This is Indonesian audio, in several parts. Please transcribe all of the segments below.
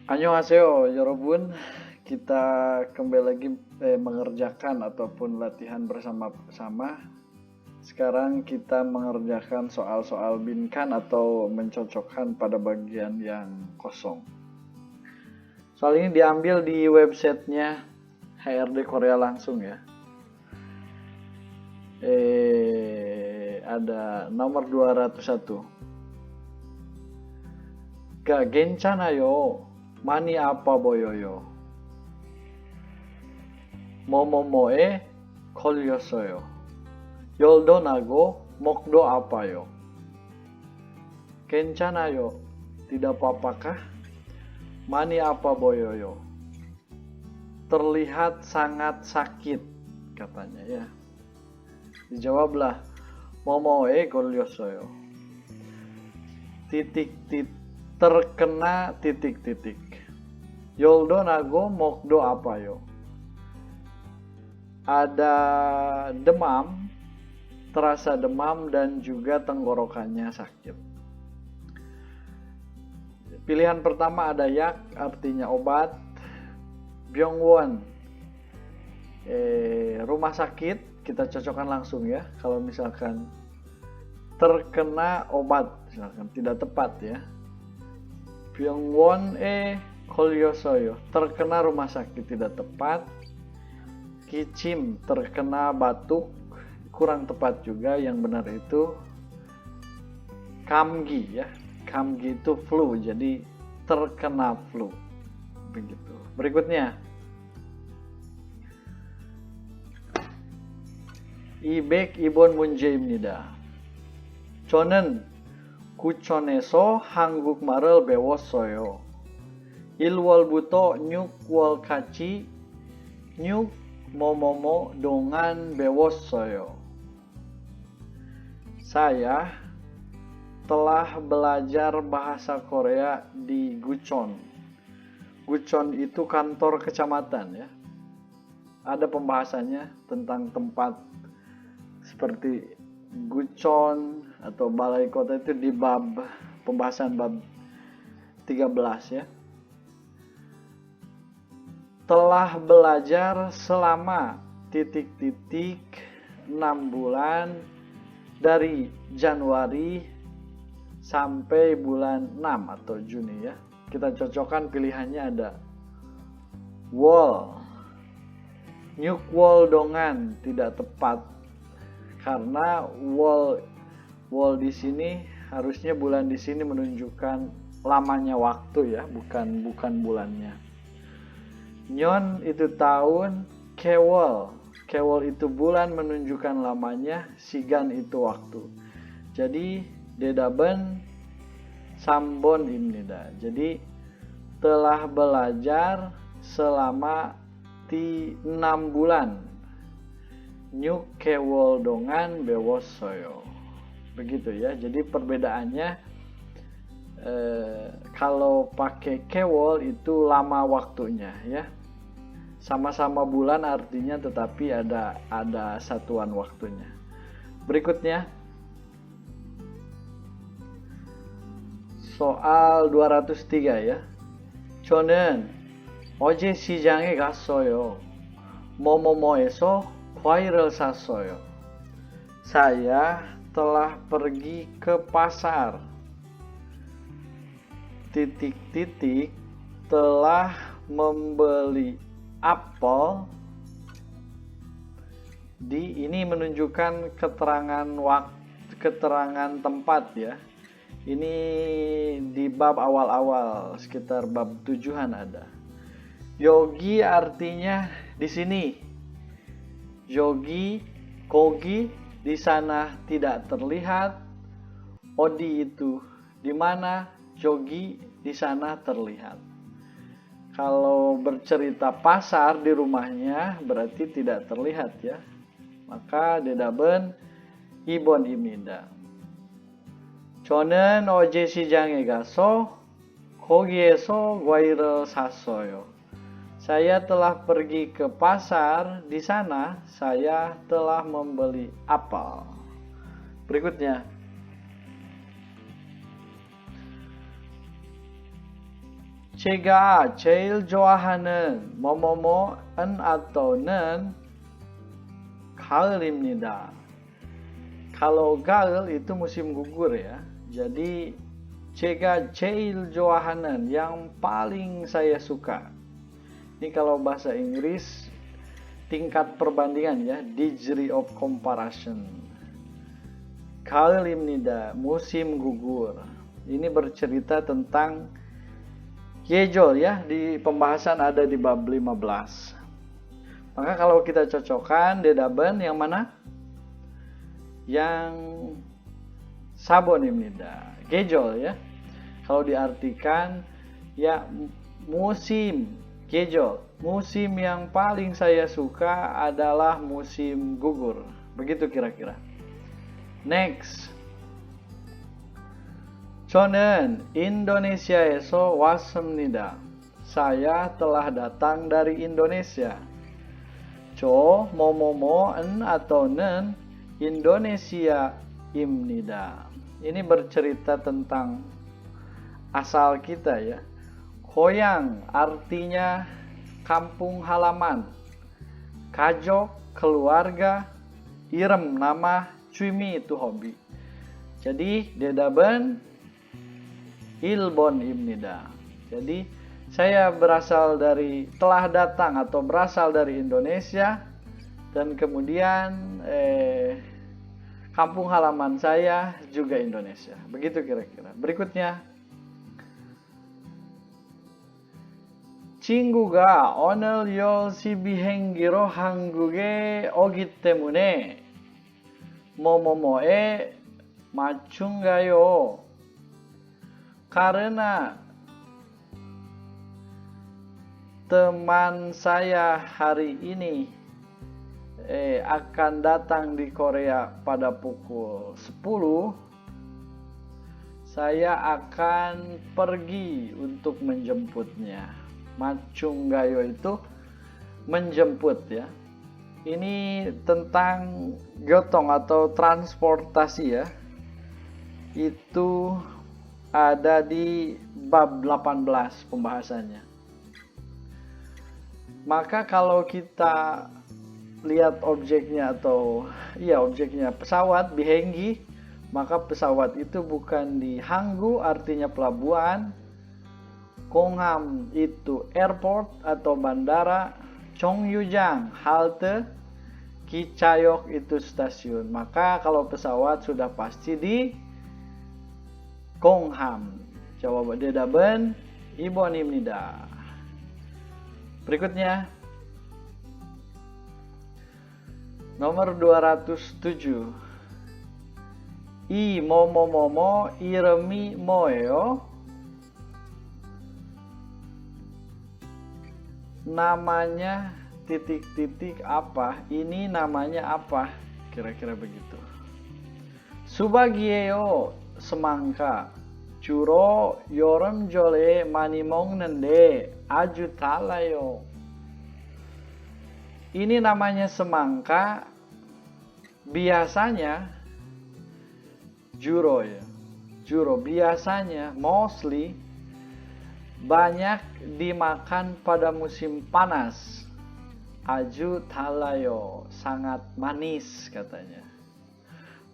Annyeonghaseyo, Yorobun. Kita kembali lagi mengerjakan ataupun latihan bersama-sama. Sekarang kita mengerjakan soal-soal binkan atau mencocokkan pada bagian yang kosong. Soal ini diambil di websitenya HRD Korea langsung ya. Ada nomor 201. Ga 괜찮아요. 많이 아파 보여요. 뭐뭐뭐에 걸렸어요. 열도 나고 목도 아파요. 괜찮아요. Tidak apa-apakah? Mani apa boyoyo? Terlihat sangat sakit katanya ya. Dijawablah momoe 걸렸어요. Terkena titik-titik. Yoldo nago mokdo apayo. Ada demam, terasa demam dan juga tenggorokannya sakit. Pilihan pertama ada yak, artinya obat. Byongwon, rumah sakit, kita cocokkan langsung ya. Kalau misalkan terkena obat, misalkan tidak tepat ya. Byongwon 걸렸어요. Terkena rumah sakit tidak tepat. Kichim, terkena batuk, kurang tepat juga. Yang benar itu kamgi ya. Kamgi itu flu, jadi terkena flu. Begitu. Berikutnya. 이백이번 문제입니다. 저는 구천에서 한국말을 배웠어요. 1월부터 6월까지 6 뭐뭐뭐 동안 배웠어요. Saya telah belajar bahasa Korea di Gucheon. Gucheon itu kantor kecamatan ya. Ada pembahasannya tentang tempat seperti Gucheon atau balai kota itu di pembahasan bab 13 ya. Telah belajar selama titik-titik 6 bulan dari Januari sampai bulan 6 atau Juni ya. Kita cocokkan pilihannya ada wol, nyukwol dongan tidak tepat karena wol di sini harusnya bulan di sini menunjukkan lamanya waktu ya, bukan bulannya. Nyon itu tahun, kewol itu bulan menunjukkan lamanya, sigan itu waktu. Jadi dedaben sambon imnida. Jadi telah belajar selama 6 bulan. Nyuk kewol dongan bewosoyo. Begitu ya. Jadi perbedaannya kalau pakai kewol itu lama waktunya ya. Sama-sama bulan artinya tetapi ada satuan waktunya. Berikutnya soal 203 ya. 저는 어제 시장에 갔어요. 뭐뭐뭐에서 과일을 샀어요. Saya telah pergi ke pasar. Titik-titik telah membeli apel. Ini menunjukkan keterangan tempat ya. Ini di bab awal-awal sekitar bab 7-an ada. Yogi artinya di sini. Yogi, kogi di sana tidak terlihat. Odi itu di mana? Yogi di sana terlihat. Kalau bercerita pasar di rumahnya berarti tidak terlihat ya. Maka dedaben ibon imida. 저는 어제 시장에 가서 거기에서 과일을 샀어요. Saya telah pergi ke pasar, di sana saya telah membeli apel. Berikutnya. 제가 제일 좋아하는 뭐뭐뭐은 atau는 가을입니다. Kalau gaul itu musim gugur ya. Jadi 제가 제일 좋아하는 yang paling saya suka. Ini kalau bahasa Inggris tingkat perbandingan ya, degree of comparison. 가을입니다. Musim gugur. Ini bercerita tentang Yejol ya, di pembahasan ada di bab 15. Maka kalau kita cocokkan dedaben yang mana? Yang sabonimnida. Gejol ya. Kalau diartikan ya musim gejol. Musim yang paling saya suka adalah musim gugur. Begitu kira-kira. Next. 저는 인도네시아에서 왔습니다. Saya telah datang dari Indonesia. 저 뭐뭐뭐은 atau는 Indonesia입니다. Ini bercerita tentang asal kita ya. Goyang artinya kampung halaman. Kajok keluarga. Irem nama. Cumi itu hobi. Jadi dedaben Ilbonimnida. Jadi saya telah datang atau berasal dari Indonesia dan kemudian kampung halaman saya juga Indonesia. Begitu kira-kira. Berikutnya. 친구가 오늘 10시 비행기로 한국에 오기 때문에 뭐뭐뭐에 맞춘가요? Karena teman saya hari ini akan datang di Korea pada pukul 10, saya akan pergi untuk menjemputnya. Macunggayo itu menjemput ya. Ini tentang gyotong atau transportasi ya. Itu ada di bab 18 pembahasannya. Maka kalau kita lihat objeknya atau objeknya pesawat bihenggi, maka pesawat itu bukan di Hanggu artinya pelabuhan, Kongham itu airport atau bandara, Chongyujang halte, Kichayok itu stasiun. Maka kalau pesawat sudah pasti di Kongham. Jawab dedaben Ibonimnida. Berikutnya nomor 207. I momo iremi moeo. Namanya titik-titik apa? Ini namanya apa? Kira-kira begitu. Subagieo semangka. Juro yoram jole mani 먹는데 아주 달라요. Ini namanya semangka. Biasanya juro ya. Juro biasanya mostly banyak dimakan pada musim panas. Aju talayo sangat manis katanya.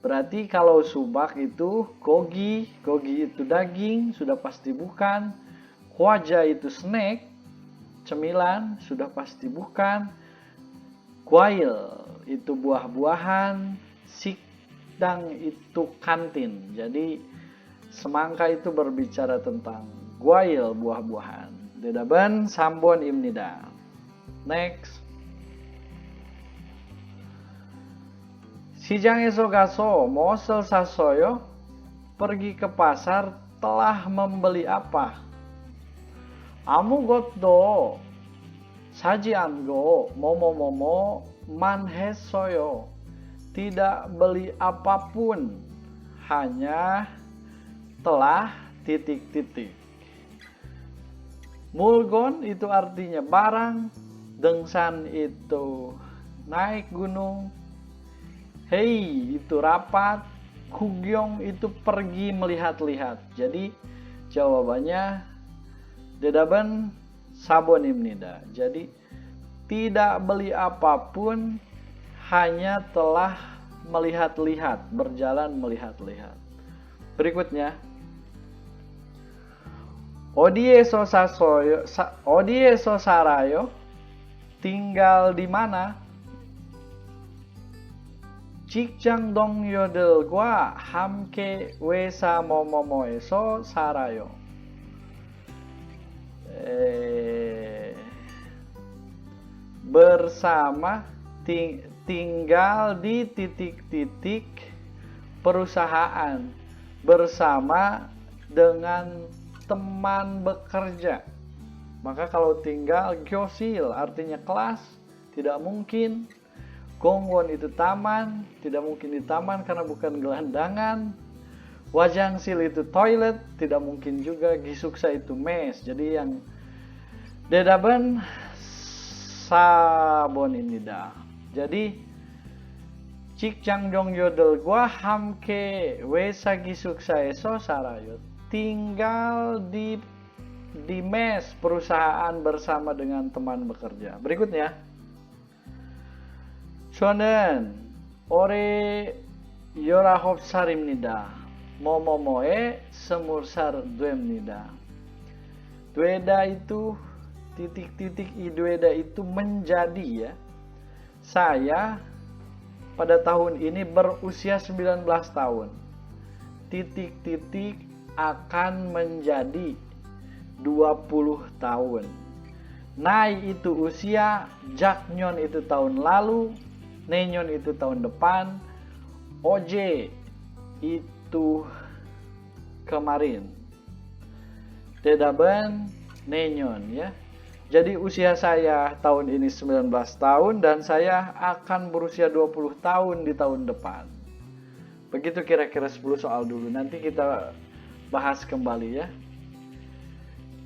Berarti kalau subak itu gogi itu daging, sudah pasti bukan. Kwaja itu snack, cemilan, sudah pasti bukan. Kwail itu buah-buahan, sikdang itu kantin. Jadi semangka itu berbicara tentang kwail buah-buahan. Dedaben sambon imnida. Next. 시장에서 가서 무엇을 샀어요? Pergi ke pasar telah membeli apa? 아무것도 사지 않고 뭐뭐뭐뭐만 했어요. Tidak beli apapun, hanya telah titik-titik. Mulgon itu artinya barang, dengsan itu naik gunung, hei itu rapat, kugyong itu pergi melihat-lihat. Jadi jawabannya dedaben sabonimnida. Jadi tidak beli apapun, hanya telah melihat-lihat, berjalan melihat-lihat. Berikutnya, Odie sosarayo, tinggal di mana? Cikjang dong yodel gua hamke wesa momomoe so sarayo. Bersama tinggal di titik-titik perusahaan bersama dengan teman bekerja. Maka kalau tinggal gyosil artinya kelas, tidak mungkin. Gongwon itu taman, tidak mungkin di taman karena bukan gelandangan. Wajangsil itu toilet, tidak mungkin juga. Gisuksa itu mes. Jadi yang dedaben sabonimnida. Jadi cikjangjong yodel gua hamke wesa gisuksa eso sarayot. Tinggal di mes perusahaan bersama dengan teman bekerja. Berikutnya, 저는 올해 19살입니다. 뭐뭐뭐에 20살 됩니다. Dweda itu titik-titik idweda itu menjadi ya. Saya pada tahun ini berusia 19 tahun. Titik-titik akan menjadi 20 tahun. Nai itu usia, Jaknyon itu tahun lalu, Nenyon itu tahun depan, Oje itu kemarin. Dedaben Nenyon ya. Jadi usia saya tahun ini 19 tahun dan saya akan berusia 20 tahun di tahun depan. Begitu kira-kira 10 soal dulu. Nanti kita bahas kembali ya.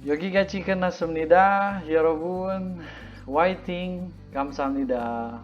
여기가 지금 났습니다. 여러분, 화이팅! 감사합니다.